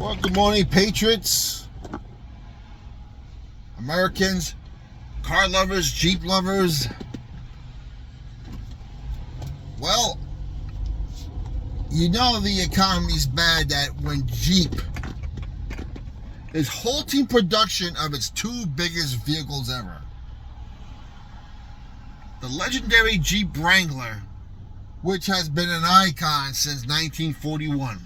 Well, good morning, Patriots, Americans, car lovers, Jeep lovers. Well, you know the economy's bad that when Jeep is halting production of its two biggest vehicles ever. The legendary Jeep Wrangler, which has been an icon since 1941.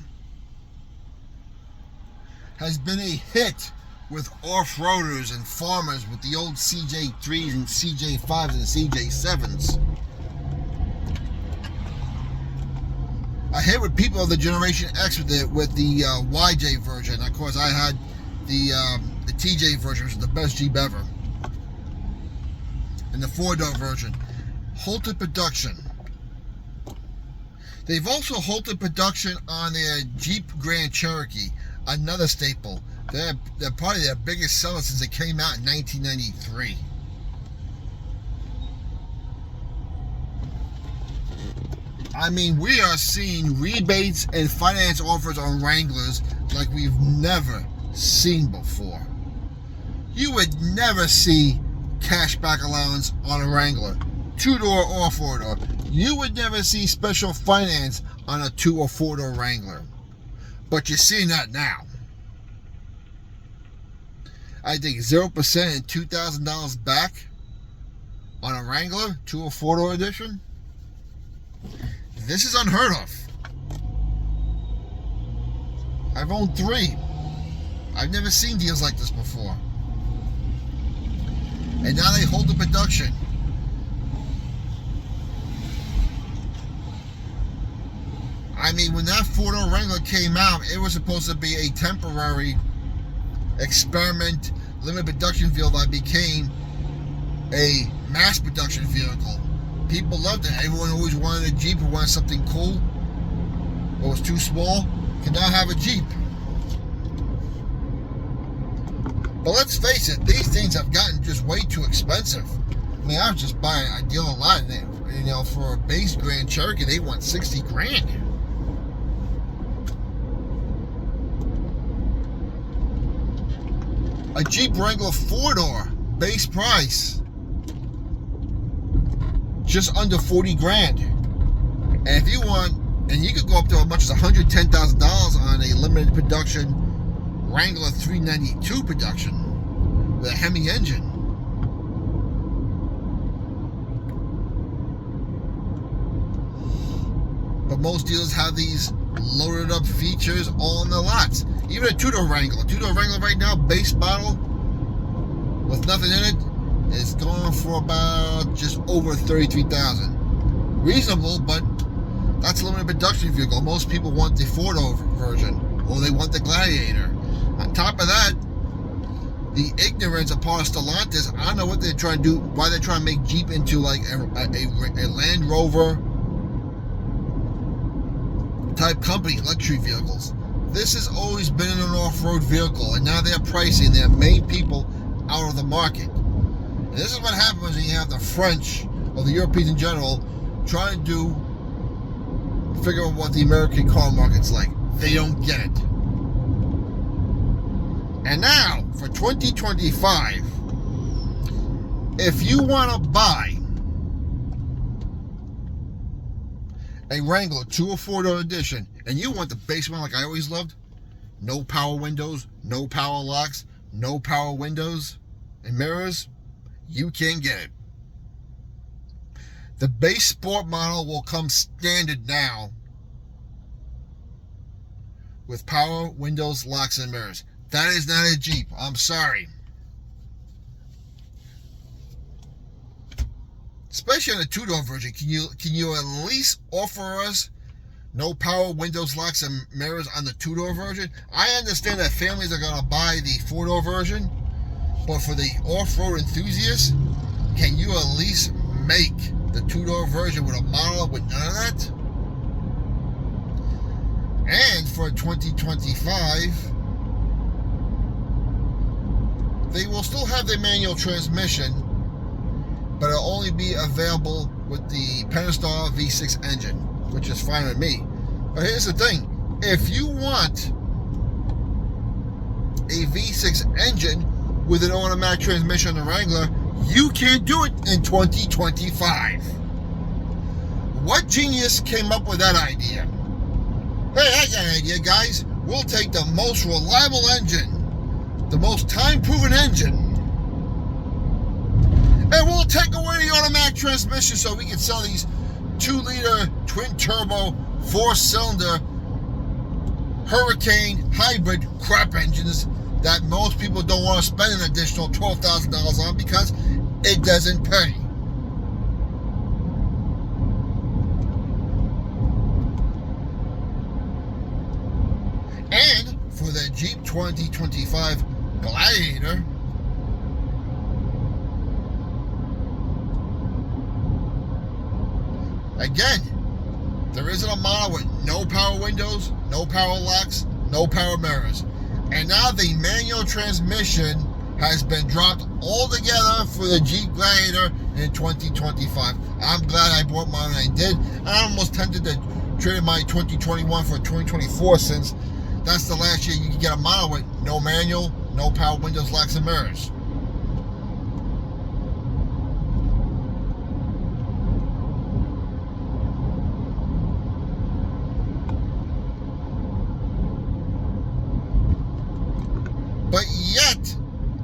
Has been a hit with off-roaders and farmers with the old CJ3s and CJ5s and CJ7s. A hit with people of the Generation X with the YJ version. Of course, I had the TJ version, which was the best Jeep ever. And the four-door version. Halted production. They've also halted production on their Jeep Grand Cherokee. Another staple. They're probably their biggest seller since it came out in 1993. I mean, we are seeing rebates and finance offers on Wranglers like we've never seen before. You would never see cashback allowance on a Wrangler, two-door or four-door. You would never see special finance on a two or four-door Wrangler. But you're seeing that now. I think 0% and $2,000 back on a Wrangler, 2 or 4-door edition. This is unheard of. I've owned 3. I've never seen deals like this before. And now they hold the production. I mean, when that 4-door Wrangler came out, it was supposed to be a temporary experiment, limited production vehicle that became a mass production vehicle. People loved it. Everyone always wanted a Jeep or wanted something cool, but was too small, can now have a Jeep. But let's face it, these things have gotten just way too expensive. I mean, I was just buying a deal a lot, you know, for a base Grand Cherokee, they want $60,000. A Jeep Wrangler 4-door, base price, just under $40,000. And if you want, and you could go up to as much as $110,000 on a limited production Wrangler 392 production with a Hemi engine. But most dealers have these loaded up features all in the lots. Even a two-door Wrangler. A two-door Wrangler right now, base model, with nothing in it, is going for about just over $33,000. Reasonable, but that's a limited production vehicle. Most people want the four-door version, or they want the Gladiator. On top of that, the ignorance of part of Stellantis, I don't know what they're trying to do, why they're trying to make Jeep into like a Land Rover type company, luxury vehicles. This has always been an off-road vehicle, and now they're pricing their main people out of the market. And this is what happens when you have the French or the Europeans in general trying to figure out what the American car market's like. They don't get it. And now, for 2025, if you want to buy a Wrangler 2 or 4-door edition, and you want the base one like I always loved, no power windows, no power locks, no power windows and mirrors, you can get it. The base sport model will come standard now with power windows, locks, and mirrors. That is not a Jeep. I'm sorry. Especially on the two-door version, can you at least offer us no power windows, locks, and mirrors on the two-door version? I understand that families are going to buy the four-door version, but for the off-road enthusiasts, can you at least make the two-door version with a model with none of that? And for 2025, they will still have the manual transmission, but it'll only be available with the Pentastar V6 engine, which is fine with me. But here's the thing. If you want a V6 engine with an automatic transmission on the Wrangler, you can't do it in 2025. What genius came up with that idea? Hey, I got an idea, guys. We'll take the most reliable engine, the most time-proven engine, and we'll take away the automatic transmission so we can sell these 2-liter twin-turbo 4-cylinder Hurricane hybrid crap engines that most people don't want to spend an additional $12,000 on because it doesn't pay. And for the Jeep 2025 Gladiator, again, there isn't a model with no power windows, no power locks, no power mirrors. And now the manual transmission has been dropped altogether for the Jeep Gladiator in 2025. I'm glad I bought mine when I did. I'm almost tempted to trade in my 2021 for 2024 since that's the last year you can get a model with no manual, no power windows, locks, and mirrors. But yet,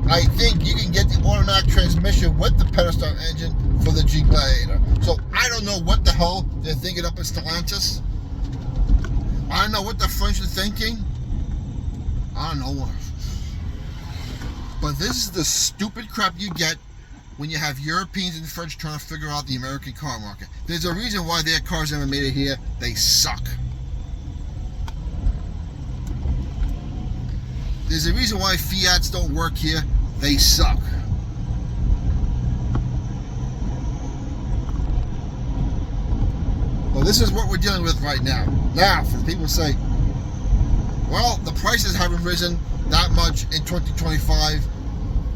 I think you can get the automatic transmission with the Pentastar engine for the Jeep Gladiator. So I don't know what the hell they're thinking up in Stellantis. I don't know what the French are thinking. I don't know. But this is the stupid crap you get when you have Europeans and French trying to figure out the American car market. There's a reason why their cars never made it here. They suck. There's a reason why Fiats don't work here. They suck. Well, this is what we're dealing with right now. Now, for people who say, well, the prices haven't risen that much in 2025.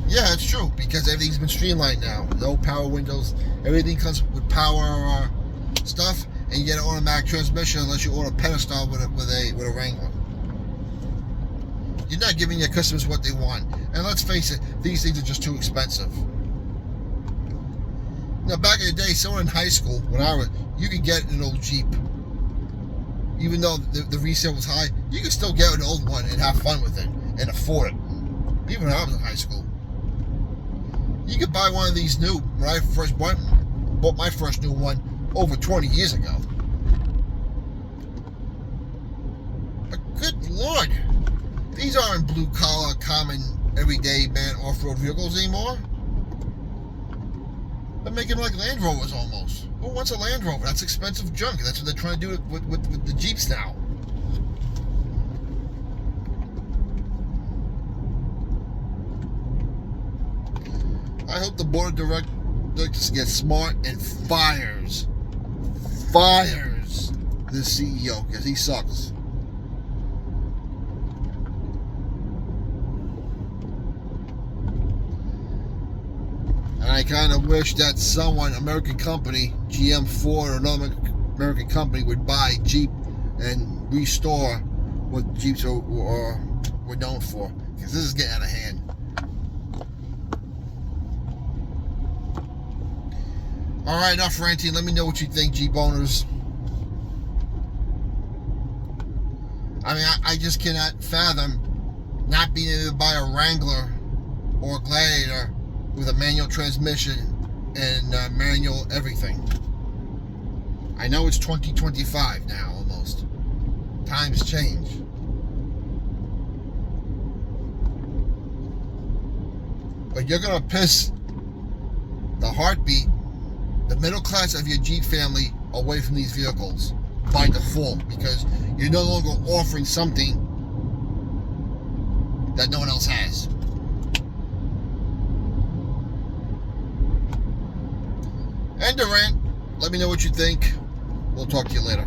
Yeah, it's true, because everything's been streamlined now. No power windows. Everything comes with power stuff, and you get an automatic transmission unless you order a Pentastar with a Wrangler. You're not giving your customers what they want. And let's face it, these things are just too expensive. Now, back in the day, someone in high school, you could get an old Jeep. Even though the resale was high, you could still get an old one and have fun with it and afford it. Even when I was in high school. You could buy one of these new, when I first bought my first new one over 20 years ago. But good Lord, these aren't blue-collar, common, everyday man off-road vehicles anymore. They're making like Land Rovers almost. Who wants a Land Rover? That's expensive junk. That's what they're trying to do with the Jeeps now. I hope the board of directors gets smart and fires the CEO, because he sucks. And I kind of wish that someone, American company, GM, Ford, or another American company would buy Jeep and restore what Jeeps were known for. Because this is getting out of hand. Alright, enough ranting. Let me know what you think, Jeep owners. I mean, I just cannot fathom not being able to buy a Wrangler or a Gladiator with a manual transmission and manual everything. I know it's 2025 now, almost. Times change. But you're going to piss the heartbeat, the middle class of your Jeep family, away from these vehicles by default, because you're no longer offering something that no one else has. End the rant. Let me know what you think. We'll talk to you later.